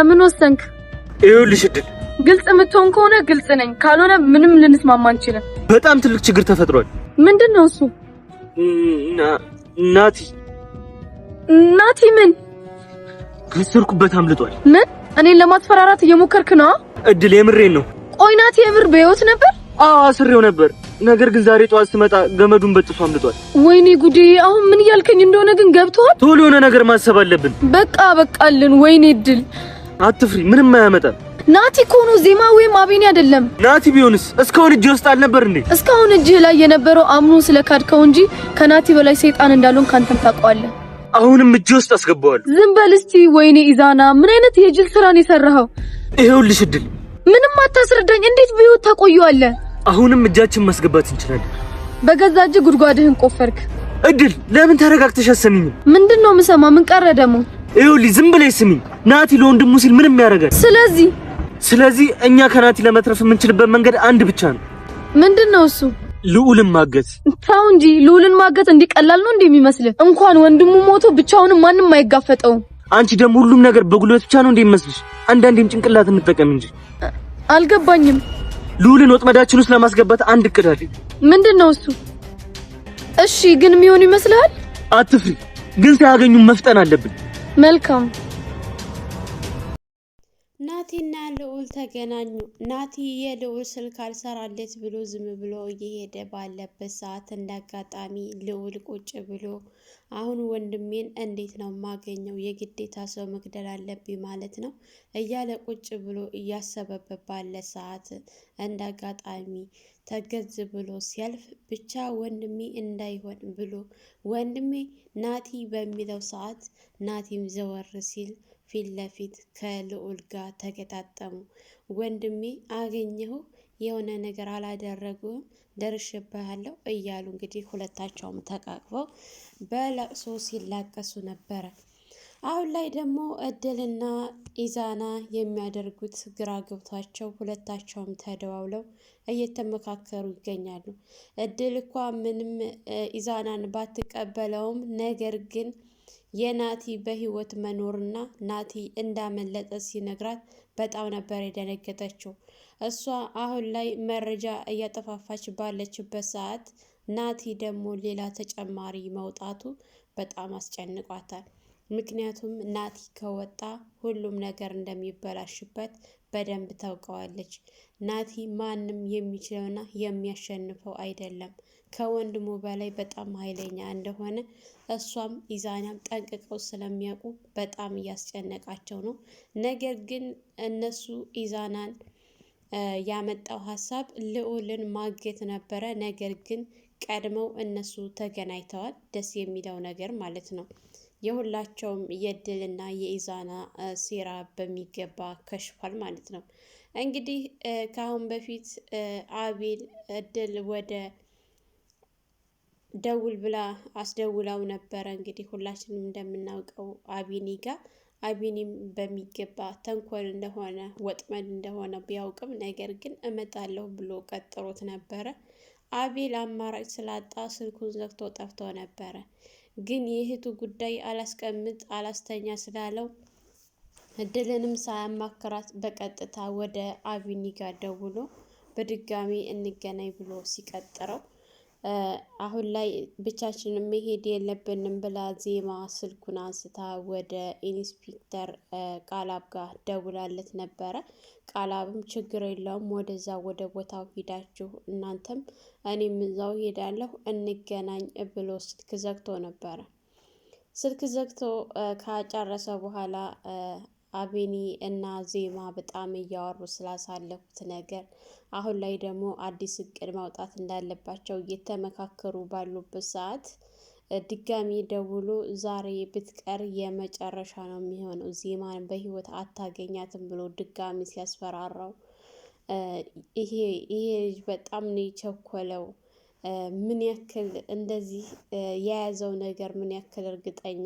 ምን ወሰንክ? ይኸውልሽ እድል ግልጽ የምትሆን ከሆነ ግልጽ ነኝ፣ ካልሆነ ምንም ልንስማማ አንችልም። በጣም ትልቅ ችግር ተፈጥሯል። ምንድነው እሱ? ናቲ ምን? ከሰርኩበት አምልጧል። ምን? እኔን ለማስፈራራት እየሞከርክ ነው? እድል የምሬን ነው። ቆይ ናቲ የምር በህይወት ነበር? አዎ አስሬው ነበር። ነገር ግን ዛሬ ጠዋት ስመጣ ገመዱን በጥሶ አምልጧል። ወይኔ ጉዴ! አሁን ምን እያልከኝ እንደሆነ ግን ገብቶሃል? ቶሎ የሆነ ነገር ማሰብ አለብን። በቃልን። ወይኔ እድል አትፍሪ፣ ምንም አያመጣም። ናቲ እኮ ነው፣ ዜማ ወይም አቤኔ አይደለም። ናቲ ቢሆንስ እስካሁን እጅ ውስጥ አልነበር እንዴ? እስካሁን እጅ ላይ የነበረው አምኖ ስለካድከው እንጂ ከናቲ በላይ ሰይጣን እንዳልሆን ካንተም ታውቀዋለህ። አሁንም እጅ ውስጥ አስገባዋል። ዝም በል እስቲ። ወይኔ ኢዛና፣ ምን አይነት የጅል ስራን የሰራኸው? ይኸውልሽ እድል ምንም አታስረዳኝ። እንዴት በህይወት ታቆየዋለህ? አሁንም እጃችን ማስገባት እንችላለን። በገዛ እጅ ጉድጓድህን ቆፈርክ። እድል ለምን ተረጋግተሽ አሰሚኝም? ምንድነው ምሰማ? ምን ቀረ ደግሞ? ይኸውልሽ ዝም ብለሽ ስሚኝ። ናቲ ለወንድሙ ሲል ምንም ያደርጋል። ስለዚህ እኛ ከናቲ ለመትረፍ የምንችልበት መንገድ አንድ ብቻ ነው። ምንድነው እሱ? ልዑልን ማገት። ታው እንጂ ልዑልን ማገት እንዲቀላል ነው እንደሚመስልህ? እንኳን ወንድሙ ሞቶ ብቻውን ማንም አይጋፈጠውም። አንቺ ደግሞ ሁሉም ነገር በጉልበት ብቻ ነው እንደሚመስልሽ? አንዳንዴም ጭንቅላት እንጠቀም እንጂ። አልገባኝም። ልዑልን ወጥመዳችን ውስጥ ለማስገባት አንድ እቅድ አለኝ። ምንድነው እሱ? እሺ ግን የሚሆን ይመስልሃል? አትፍሪ፣ ግን ሳያገኙ መፍጠን አለብን። መልካም። ናቲና ልዑል ተገናኙ። ናቲ የልዑል ስልክ አልሰራለት ብሎ ዝም ብሎ እየሄደ ባለበት ሰዓት እንዳጋጣሚ ልዑል ቁጭ ብሎ አሁን ወንድሜን እንዴት ነው ማገኘው? የግዴታ ሰው መግደል አለብኝ ማለት ነው እያለ ቁጭ ብሎ እያሰበበት ባለ ሰዓት እንዳጋጣሚ ተገዝ ብሎ ሲያልፍ ብቻ ወንድሜ እንዳይሆን ብሎ ወንድሜ ናቲ በሚለው ሰዓት ናቲም ዘወር ሲል ፊት ለፊት ከልዑል ጋር ተገጣጠሙ። ወንድሜ አገኘሁ፣ የሆነ ነገር አላደረጉም፣ ደርሽብሃለሁ እያሉ እንግዲህ ሁለታቸውም ተቃቅፈው በለቅሶ ሲላቀሱ ነበረ። አሁን ላይ ደግሞ እድልና ኢዛና የሚያደርጉት ግራ ገብቷቸው ሁለታቸውም ተደዋውለው እየተመካከሩ ይገኛሉ። እድል እንኳ ምንም ኢዛናን ባትቀበለውም ነገር ግን የናቲ በህይወት መኖርና ናቲ እንዳመለጠ ሲነግራት በጣም ነበር የደነገጠችው። እሷ አሁን ላይ መረጃ እያጠፋፋች ባለችበት ሰዓት ናቲ ደግሞ ሌላ ተጨማሪ መውጣቱ በጣም አስጨንቋታል። ምክንያቱም ናቲ ከወጣ ሁሉም ነገር እንደሚበላሽበት በደንብ ታውቀዋለች። ናቲ ማንም የሚችለውና የሚያሸንፈው አይደለም። ከወንድሙ በላይ በጣም ኃይለኛ እንደሆነ እሷም ኢዛናም ጠንቅቀው ስለሚያውቁ በጣም እያስጨነቃቸው ነው። ነገር ግን እነሱ ኢዛናን ያመጣው ሀሳብ ልዑልን ማገት ነበረ። ነገር ግን ቀድመው እነሱ ተገናኝተዋል። ደስ የሚለው ነገር ማለት ነው። የሁላቸውም የእድልና የኢዛና ሴራ በሚገባ ከሽፏል ማለት ነው። እንግዲህ ከአሁን በፊት አቤል እድል ወደ ደውል ብላ አስደውላው ነበረ። እንግዲህ ሁላችንም እንደምናውቀው አቢኒ ጋር አቢኒም በሚገባ ተንኮል እንደሆነ ወጥመድ እንደሆነ ቢያውቅም ነገር ግን እመጣለሁ ብሎ ቀጥሮት ነበረ። አቤል አማራጭ ስላጣ ስልኩን ዘግቶ ጠፍቶ ነበረ። ግን የእህቱ ጉዳይ አላስቀምጥ አላስተኛ ስላለው እድልንም ሳያማክራት በቀጥታ ወደ አቢኒ ጋር ደውሎ በድጋሚ እንገናኝ ብሎ ሲቀጥረው አሁን ላይ ብቻችንን መሄድ የለብንም ብላ ዜማ ስልኩን አንስታ ወደ ኢንስፔክተር ቃላብ ጋር ደውላለት ነበረ። ቃላብም ችግር የለውም ወደዛ ወደ ቦታው ሂዳችሁ እናንተም እኔም እዛው ሄዳለሁ እንገናኝ ብሎ ስልክ ዘግቶ ነበረ። ስልክ ዘግቶ ካጨረሰ በኋላ አቤኒ እና ዜማ በጣም እያወሩ ስላሳለፉት ነገር አሁን ላይ ደግሞ አዲስ እቅድ ማውጣት እንዳለባቸው እየተመካከሩ ባሉበት ሰዓት ድጋሚ ደውሎ ዛሬ ብትቀር የመጨረሻ ነው የሚሆነው፣ ዜማን በህይወት አታገኛትም ብሎ ድጋሚ ሲያስፈራራው ይሄ ልጅ በጣም ነው የቸኮለው። ምን ያክል እንደዚህ የያዘው ነገር ምን ያክል እርግጠኛ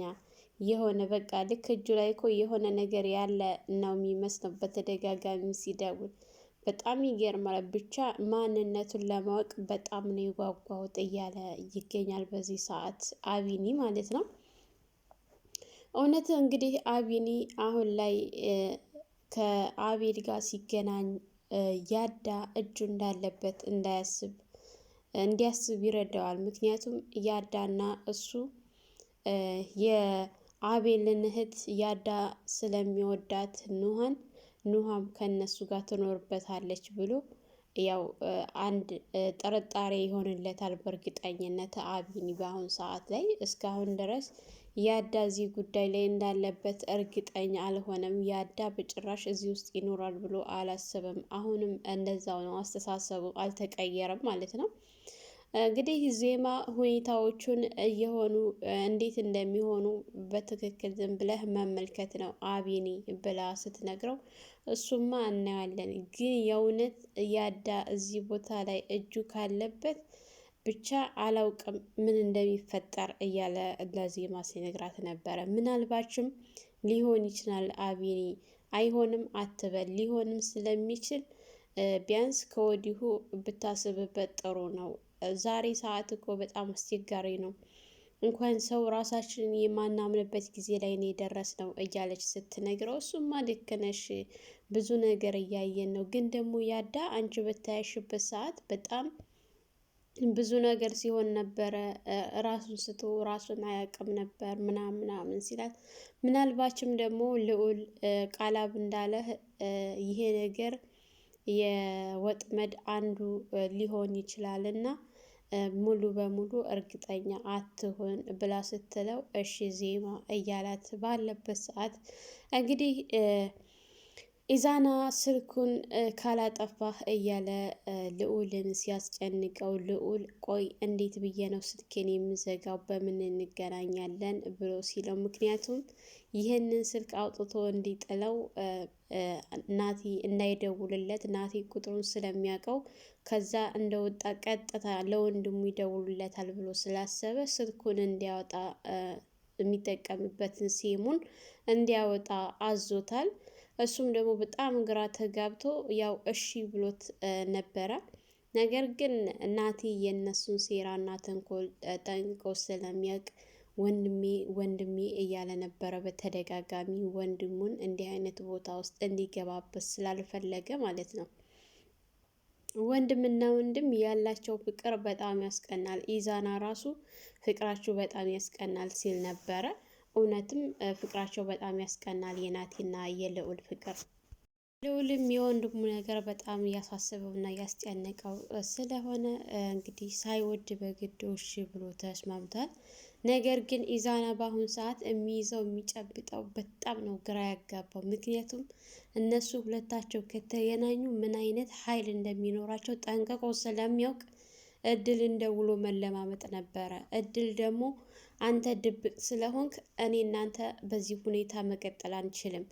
የሆነ በቃ ልክ እጁ ላይ እኮ የሆነ ነገር ያለ ነው የሚመስለው። በተደጋጋሚ ሲደውል በጣም ይገርማል። ብቻ ማንነቱን ለማወቅ በጣም ነው የጓጓሁት እያለ ይገኛል በዚህ ሰዓት አቢኒ ማለት ነው። እውነት እንግዲህ አቢኒ አሁን ላይ ከአቤል ጋር ሲገናኝ ያዳ እጁ እንዳለበት እንዲያስብ ይረዳዋል። ምክንያቱም ያዳና እሱ የአቤልን እህት ያዳ ስለሚወዳት ኑሃም ከነሱ ጋር ትኖርበታለች ብሎ ያው አንድ ጥርጣሬ ይሆንለታል። በእርግጠኝነት አቢኒ በአሁን ሰዓት ላይ እስካሁን ድረስ ያዳ እዚህ ጉዳይ ላይ እንዳለበት እርግጠኛ አልሆነም። ያዳ በጭራሽ እዚህ ውስጥ ይኖራል ብሎ አላሰበም። አሁንም እንደዛው ነው፣ አስተሳሰቡ አልተቀየረም ማለት ነው። እንግዲህ ዜማ ሁኔታዎቹን እየሆኑ እንዴት እንደሚሆኑ በትክክል ዝም ብለህ መመልከት ነው አቢኒ ብላ ስትነግረው፣ እሱማ እናያለን፣ ግን የእውነት ያዳ እዚህ ቦታ ላይ እጁ ካለበት ብቻ አላውቅም ምን እንደሚፈጠር እያለ ለዜማ ሲነግራት ነበረ። ምናልባችም ሊሆን ይችላል አቢኒ፣ አይሆንም አትበል፣ ሊሆንም ስለሚችል ቢያንስ ከወዲሁ ብታስብበት ጥሩ ነው። ዛሬ ሰዓት እኮ በጣም አስቸጋሪ ነው። እንኳን ሰው ራሳችንን የማናምንበት ጊዜ ላይ ነው የደረስነው እያለች ስትነግረው፣ እሱማ ልክ ነሽ፣ ብዙ ነገር እያየን ነው። ግን ደግሞ ያዳ አንቺ በታያሽበት ሰዓት በጣም ብዙ ነገር ሲሆን ነበረ። ራሱን ስቶ ራሱን አያውቅም ነበር ምናምን ሲላት፣ ምናልባችም ደግሞ ልዑል ቃላብ እንዳለ ይሄ ነገር የወጥመድ አንዱ ሊሆን ይችላል እና ሙሉ በሙሉ እርግጠኛ አትሆን ብላ ስትለው፣ እሺ ዜማ እያላት ባለበት ሰዓት እንግዲህ ኢዛና ስልኩን ካላጠፋህ እያለ ልዑልን ሲያስጨንቀው፣ ልዑል ቆይ እንዴት ብዬ ነው ስልኬን የምዘጋው በምን እንገናኛለን ብሎ ሲለው፣ ምክንያቱም ይህንን ስልክ አውጥቶ እንዲጥለው ናቲ እንዳይደውልለት ናቲ ቁጥሩን ስለሚያውቀው ከዛ እንደወጣ ቀጥታ ለወንድሙ ይደውሉለታል ብሎ ስላሰበ ስልኩን እንዲያወጣ የሚጠቀምበትን ሲሙን እንዲያወጣ አዞታል። እሱም ደግሞ በጣም ግራ ተጋብቶ ያው እሺ ብሎት ነበረ። ነገር ግን ናቲ የእነሱን ሴራና ተንኮል ጠንቅቆ ስለሚያውቅ ወንድሜ እያለ ነበረ በተደጋጋሚ ወንድሙን እንዲህ አይነት ቦታ ውስጥ እንዲገባበት ስላልፈለገ ማለት ነው። ወንድምና ወንድም ያላቸው ፍቅር በጣም ያስቀናል። ኢዛና ራሱ ፍቅራችሁ በጣም ያስቀናል ሲል ነበረ። እውነትም ፍቅራቸው በጣም ያስቀናል፣ የናቲና የልዑል ፍቅር። ልዑልም የወንድሙ ነገር በጣም እያሳሰበውና እያስጨነቀው ስለሆነ እንግዲህ ሳይወድ በግድ እሺ ብሎ ተስማምቷል። ነገር ግን ኢዛና በአሁኑ ሰዓት የሚይዘው የሚጨብጠው በጣም ነው ግራ ያጋባው። ምክንያቱም እነሱ ሁለታቸው ከተገናኙ ምን አይነት ኃይል እንደሚኖራቸው ጠንቅቆ ስለሚያውቅ እድል እንደውሎ መለማመጥ ነበረ። እድል ደግሞ አንተ ድብቅ ስለሆንክ እኔ እናንተ በዚህ ሁኔታ መቀጠል አንችልም፣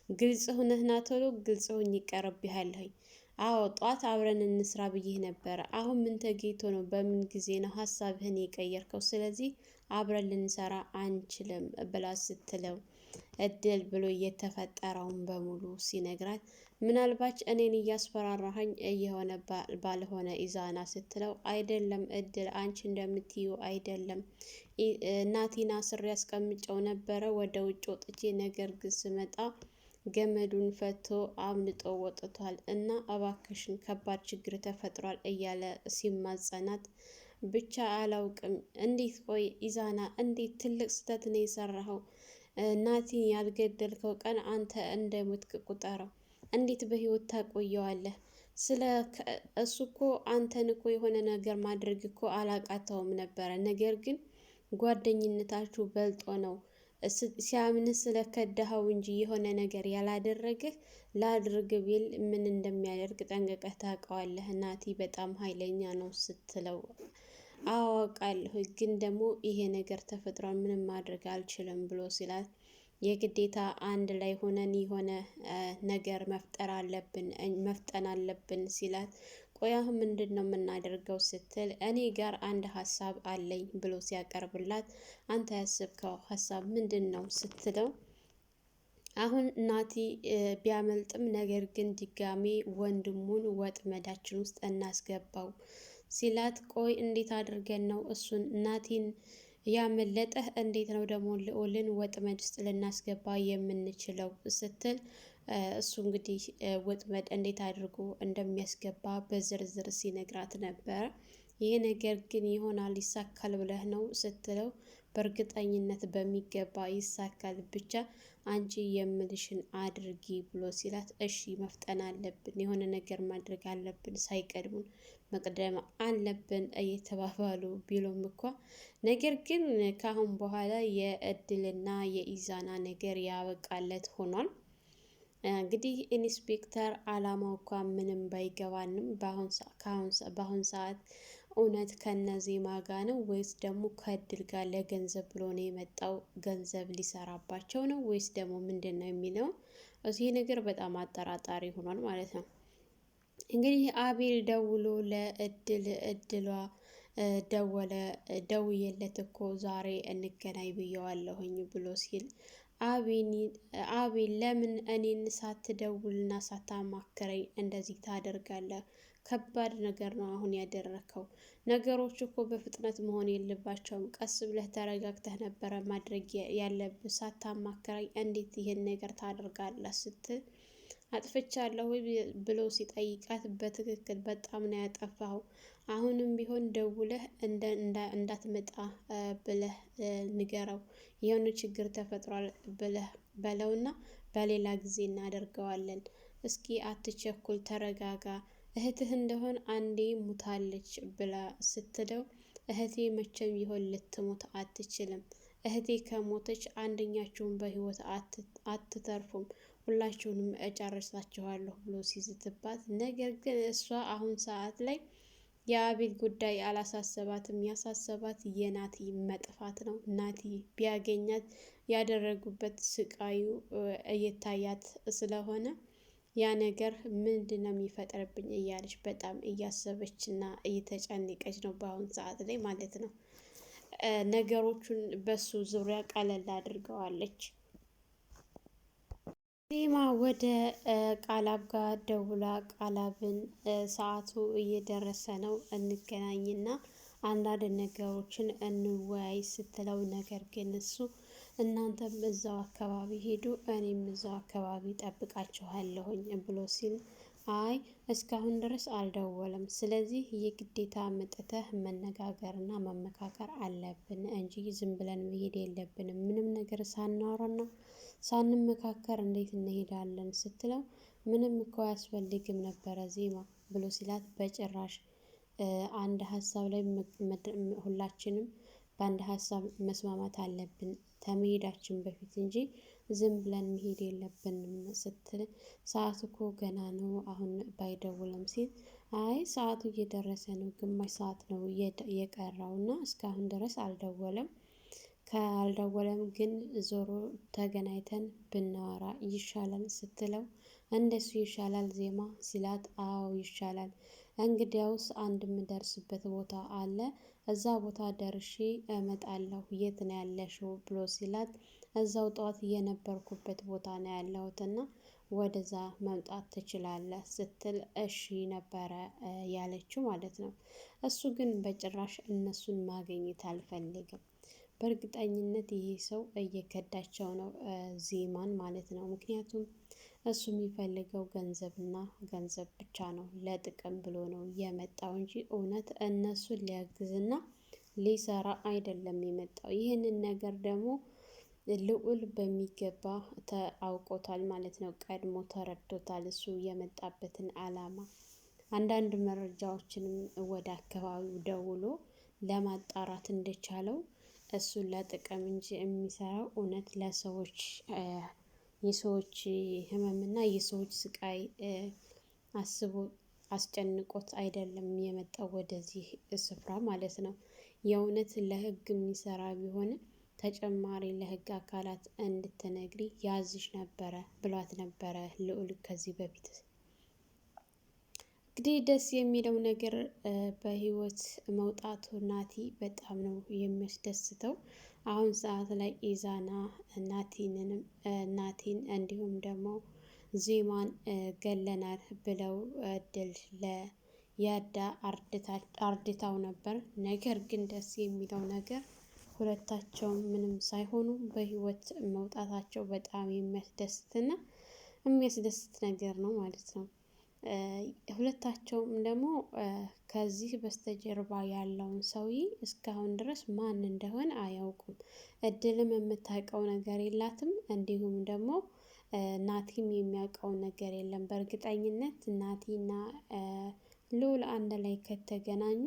ግልጽ ሁነህና ቶሎ ግልጽ ሁኝ ይቀርብሃለሁኝ። አዎ ጧት አብረን እንስራ ብዬህ ነበረ። አሁን ምን ተገኝቶ ነው? በምን ጊዜ ነው ሀሳብህን የቀየርከው? ስለዚህ አብረን ልንሰራ አንችልም ብላ ስትለው፣ እድል ብሎ እየተፈጠረውን በሙሉ ሲነግራት፣ ምናልባች እኔን እያስፈራራኸኝ እየሆነ ባልሆነ ኢዛና ስትለው፣ አይደለም እድል፣ አንቺ እንደምትዩ አይደለም። ናቲና ስር ያስቀምጨው ነበረ ወደ ውጭ ወጥቼ፣ ነገር ግን ስመጣ ገመዱን ፈቶ አምልጦ ወጥቷል እና እባክሽን ከባድ ችግር ተፈጥሯል እያለ ሲማጸናት፣ ብቻ አላውቅም። እንዴት ቆይ ኢዛና፣ እንዴት ትልቅ ስህተት ነው የሰራኸው? ናቲን ያልገደልከው ቀን አንተ እንደሞትክ ቁጠረው። እንዴት በህይወት ታቆየዋለህ? ስለ እሱ እኮ አንተን እኮ የሆነ ነገር ማድረግ እኮ አላቃተውም ነበረ። ነገር ግን ጓደኝነታችሁ በልጦ ነው ሲያምን ስለከዳኸው እንጂ የሆነ ነገር ያላደረግህ ላድርግ ቢል ምን እንደሚያደርግ ጠንቅቀህ ታውቀዋለህ። ናቲ በጣም ኃይለኛ ነው ስትለው፣ አዋቃለሁ ግን ደግሞ ይሄ ነገር ተፈጥሯል፣ ምንም ማድረግ አልችልም ብሎ ሲላት፣ የግዴታ አንድ ላይ ሆነን የሆነ ነገር መፍጠን አለብን ሲላት፣ ቆይ አሁን ምንድን ነው የምናደርገው ስትል፣ እኔ ጋር አንድ ሀሳብ አለኝ ብሎ ሲያቀርብላት፣ አንተ ያስብከው ሀሳብ ምንድን ነው ስትለው፣ አሁን ናቲ ቢያመልጥም ነገር ግን ድጋሜ ወንድሙን ወጥመዳችን ውስጥ እናስገባው ሲላት፣ ቆይ እንዴት አድርገን ነው እሱን ናቲን ያመለጠህ? እንዴት ነው ደግሞ ልዑልን ወጥመድ ውስጥ ልናስገባ የምንችለው ስትል፣ እሱ እንግዲህ ወጥመድ እንዴት አድርጎ እንደሚያስገባ በዝርዝር ሲነግራት ነበረ። ይሄ ነገር ግን ይሆናል ይሳካል ብለህ ነው ስትለው በእርግጠኝነት በሚገባ ይሳካል፣ ብቻ አንቺ የምልሽን አድርጊ ብሎ ሲላት እሺ መፍጠን አለብን፣ የሆነ ነገር ማድረግ አለብን፣ ሳይቀድሙን መቅደም አለብን እየተባባሉ ቢሎም እንኳ ነገር ግን ከአሁን በኋላ የእድልና የኢዛና ነገር ያበቃለት ሆኗል። እንግዲህ ኢንስፔክተር አላማው እንኳ ምንም ባይገባንም በአሁን ሰዓት እውነት ከነዜማ ጋ ነው ወይስ ደግሞ ከእድል ጋር ለገንዘብ ብሎ ነው የመጣው? ገንዘብ ሊሰራባቸው ነው ወይስ ደግሞ ምንድን ነው የሚለው እዚህ ነገር በጣም አጠራጣሪ ሆኗል ማለት ነው። እንግዲህ አቤል ደውሎ እድሏ ደውዬለት እኮ ዛሬ እንገናኝ ብየዋለሁኝ ብሎ ሲል አቤል ለምን እኔን ሳትደውልና ሳታማክረኝ እንደዚህ ታደርጋለህ? ከባድ ነገር ነው አሁን ያደረከው። ነገሮች እኮ በፍጥነት መሆን የለባቸውም። ቀስ ብለህ ተረጋግተህ ነበረ ማድረግ ያለብህ። ሳታማክረኝ እንዴት ይህን ነገር ታደርጋለህ? ስትል አጥፍቻለሁ ብሎ ሲጠይቃት በትክክል በጣም ነው ያጠፋኸው። አሁንም ቢሆን ደውለህ እንዳትመጣ ብለህ ንገረው። የሆነ ችግር ተፈጥሯል ብለህ በለውና በሌላ ጊዜ እናደርገዋለን። እስኪ አትቸኩል፣ ተረጋጋ። እህትህ እንደሆን አንዴ ሙታለች ብላ ስትለው እህቴ መቼም ቢሆን ልትሞት አትችልም። እህቴ ከሞተች አንደኛችሁን በህይወት አትተርፉም፣ ሁላችሁንም እጨርሳችኋለሁ ብሎ ሲዝትባት፣ ነገር ግን እሷ አሁን ሰዓት ላይ የአቤል ጉዳይ አላሳሰባትም። ያሳሰባት የናቲ መጥፋት ነው። ናቲ ቢያገኛት ያደረጉበት ስቃዩ እየታያት ስለሆነ ያ ነገር ምንድን ነው የሚፈጥርብኝ እያለች በጣም እያሰበች እና እየተጨነቀች ነው በአሁን ሰዓት ላይ ማለት ነው። ነገሮቹን በሱ ዙሪያ ቀለል አድርገዋለች። ዜማ ወደ ቃላብ ጋር ደውላ ቃላብን ሰዓቱ እየደረሰ ነው እንገናኝና አንዳንድ ነገሮችን እንወያይ ስትለው፣ ነገር ግን እሱ እናንተም እዛው አካባቢ ሄዱ፣ እኔም እዛው አካባቢ ጠብቃችኋለሁኝ ብሎ ሲል፣ አይ እስካሁን ድረስ አልደወለም፣ ስለዚህ የግዴታ መጥተህ መነጋገርና መመካከር አለብን እንጂ ዝም ብለን መሄድ የለብንም። ምንም ነገር ሳናወራና ሳንመካከር እንዴት እንሄዳለን? ስትለው ምንም እኮ አያስፈልግም ነበረ ዜማ ብሎ ሲላት፣ በጭራሽ አንድ ሀሳብ ላይ ሁላችንም በአንድ ሀሳብ መስማማት አለብን ከመሄዳችን በፊት እንጂ ዝም ብለን መሄድ የለብንም ስትል፣ ሰዓት እኮ ገና ነው አሁን ባይደውልም ሲል፣ አይ ሰዓቱ እየደረሰ ነው፣ ግማሽ ሰዓት ነው የቀረው እና እስካሁን ድረስ አልደወለም። ካልደወለም ግን ዞሮ ተገናኝተን ብናወራ ይሻላል ስትለው፣ እንደሱ ይሻላል ዜማ ሲላት፣ አዎ ይሻላል። እንግዲያውስ አንድ የምደርስበት ቦታ አለ፣ እዛ ቦታ ደርሼ እመጣለሁ። የት ነው ያለሽው ብሎ ሲላት፣ እዛው ጠዋት የነበርኩበት ቦታ ነው ያለሁት እና ወደዛ መምጣት ትችላለህ ስትል፣ እሺ ነበረ ያለችው ማለት ነው። እሱ ግን በጭራሽ እነሱን ማግኘት አልፈልግም። በእርግጠኝነት ይሄ ሰው እየከዳቸው ነው ዜማን ማለት ነው። ምክንያቱም እሱ የሚፈልገው ገንዘብና ገንዘብ ብቻ ነው። ለጥቅም ብሎ ነው የመጣው እንጂ እውነት እነሱን ሊያግዝና ሊሰራ አይደለም የመጣው። ይህንን ነገር ደግሞ ልዑል በሚገባ አውቆታል ማለት ነው። ቀድሞ ተረድቶታል እሱ የመጣበትን ዓላማ። አንዳንድ መረጃዎችንም ወደ አካባቢው ደውሎ ለማጣራት እንደቻለው እሱ ለጥቅም እንጂ የሚሰራው እውነት ለሰዎች የሰዎች ህመምና የሰዎች ስቃይ አስቦ አስጨንቆት አይደለም የመጣው ወደዚህ ስፍራ ማለት ነው። የእውነት ለህግ የሚሰራ ቢሆንም ተጨማሪ ለህግ አካላት እንድትነግሪ ያዝሽ ነበረ ብሏት ነበረ ልዑል ከዚህ በፊት። እንግዲህ ደስ የሚለው ነገር በህይወት መውጣቱ ናቲ በጣም ነው የሚያስደስተው። አሁን ሰዓት ላይ ኢዛና ናቲን እንዲሁም ደግሞ ዜማን ገለናል ብለው እድል ለያዳ አርድታው ነበር። ነገር ግን ደስ የሚለው ነገር ሁለታቸውም ምንም ሳይሆኑ በህይወት መውጣታቸው በጣም የሚያስደስትና የሚያስደስት ነገር ነው ማለት ነው። ሁለታቸውም ደግሞ ከዚህ በስተጀርባ ያለውን ሰውዬ እስካሁን ድረስ ማን እንደሆነ አያውቁም። እድልም የምታውቀው ነገር የላትም። እንዲሁም ደግሞ ናቲም የሚያውቀው ነገር የለም። በእርግጠኝነት ናቲና ልዑል አንድ ላይ ከተገናኙ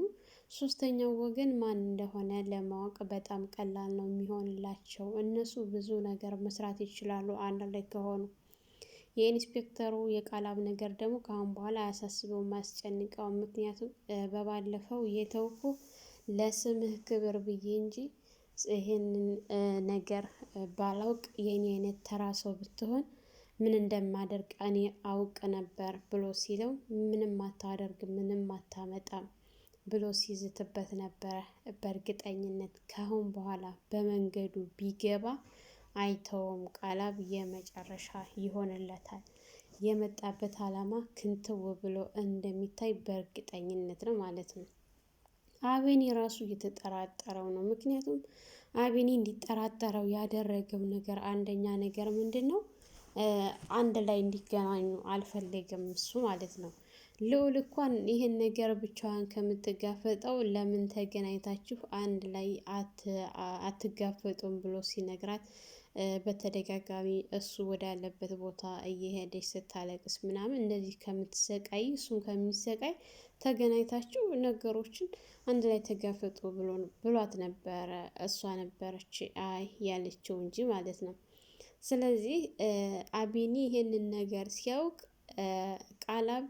ሶስተኛው ወገን ማን እንደሆነ ለማወቅ በጣም ቀላል ነው የሚሆንላቸው። እነሱ ብዙ ነገር መስራት ይችላሉ አንድ ላይ ከሆኑ። የኢንስፔክተሩ የቃላብ ነገር ደግሞ ከአሁን በኋላ አያሳስበውም፣ አያስጨንቀውም። ምክንያቱም በባለፈው የተውኩ ለስምህ ክብር ብዬ እንጂ ይህንን ነገር ባላውቅ የኔ አይነት ተራ ሰው ብትሆን ምን እንደማደርግ እኔ አውቅ ነበር ብሎ ሲለው ምንም አታደርግ ምንም አታመጣም ብሎ ሲዝትበት ነበረ። በእርግጠኝነት ካሁን በኋላ በመንገዱ ቢገባ አይተውም። ቃላብ የመጨረሻ ይሆንለታል። የመጣበት አላማ ክንትው ብሎ እንደሚታይ በእርግጠኝነት ነው ማለት ነው። አቤኒ ራሱ እየተጠራጠረው ነው። ምክንያቱም አቤኒ እንዲጠራጠረው ያደረገው ነገር አንደኛ ነገር ምንድን ነው? አንድ ላይ እንዲገናኙ አልፈለግም እሱ ማለት ነው። ልዑል እንኳን ይህን ነገር ብቻዋን ከምትጋፈጠው ለምን ተገናኝታችሁ አንድ ላይ አትጋፈጡም ብሎ ሲነግራት በተደጋጋሚ እሱ ወዳለበት ቦታ እየሄደች ስታለቅስ ምናምን እንደዚህ ከምትሰቃይ እሱም ከሚሰቃይ ተገናኝታችሁ ነገሮችን አንድ ላይ ተጋፈጡ ብሏት ነበረ። እሷ ነበረች አይ ያለችው እንጂ ማለት ነው። ስለዚህ አቤኒ ይሄንን ነገር ሲያውቅ ቃላብ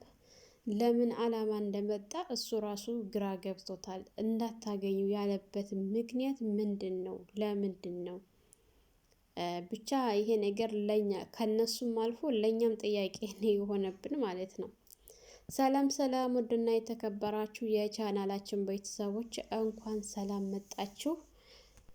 ለምን አላማ እንደመጣ እሱ ራሱ ግራ ገብቶታል። እንዳታገኙ ያለበት ምክንያት ምንድን ነው? ለምንድን ነው? ብቻ ይሄ ነገር ለኛ ከነሱም አልፎ ለኛም ጥያቄ ነው የሆነብን ማለት ነው። ሰላም ሰላም፣ ውድና የተከበራችሁ የቻናላችን ቤተሰቦች እንኳን ሰላም መጣችሁ።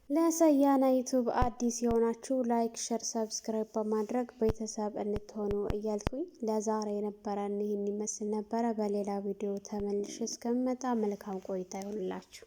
ለሰያና ዩቱብ አዲስ የሆናችሁ ላይክ፣ ሸር፣ ሰብስክራይብ በማድረግ ቤተሰብ እንድትሆኑ እያልኩኝ ለዛሬ የነበረን ይህን ይመስል ነበረ። በሌላ ቪዲዮ ተመልሼ እስከምመጣ መልካም ቆይታ ይሆንላችሁ።